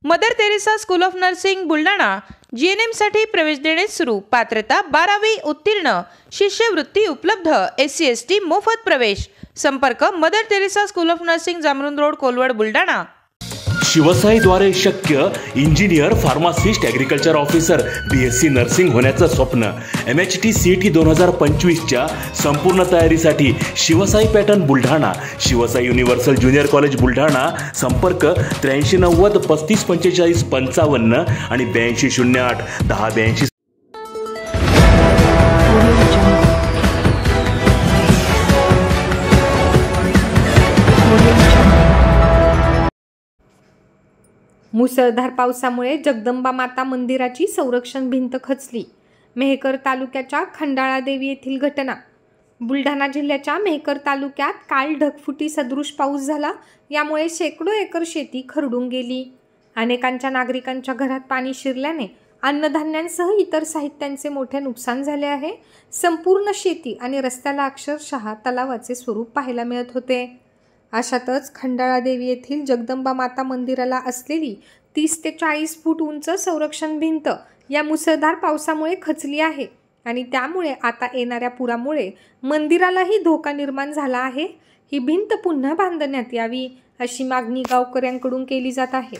Mother Teresa school of nursing Buldhana GNM साठी प्रवेश देणे सुरू। पात्रता 12वी उत्तीर्ण, शिष्यवृत्ती उपलब्ध, SC ST मोफत प्रवेश। संपर्क Mother Teresa school of nursing, Jamrun road, Kolwad, Buldhana. शिवसाईद्वारे शक्य engineer, pharmacist, agriculture officer, BSc nursing होण्याचं स्वप्न। MHT CET 2025च्या संपूर्ण तयारीसाठी Shivsai pattern Buldhana, Shivsai universal junior college Buldhana. संपर्क 8390 3545 55 आणि 8208 1082। मुसळधार पावसामुळे जगदंबा माता मंदिराची संरक्षण भिंत खचली। मेहकर तालुक्याच्या खंडाळा देवी येथील घटना। बुलढाणा जिल्ह्याच्या मेहकर तालुक्यात काल ढगफुटी सदृश पाऊस झाला। यामुळे शेकडो एकर शेती खरडून गेली। अनेकांच्या नागरिकांच्या घरात पाणी शिरल्याने अन्नधान्यांसह इतर साहित्यांचे मोठे नुकसान झाले आहे। संपूर्ण शेती आणि रस्त्याला अक्षरशः तलावाचे स्वरूप पाहायला मिळत होते। अशातच खंडाळा देवी येथील जगदंबा माता मंदिराला असलेली 30 ते 40 फूट उंच संरक्षण भिंत या मुसळधार पावसामुळे खचली आहे आणि त्यामुळे आता येणाऱ्या पुरामुळे मंदिरालाही धोका निर्माण झाला आहे। ही भिंत पुन्हा बांधण्यात यावी अशी मागणी गावकऱ्यांकडून केली जात आहे।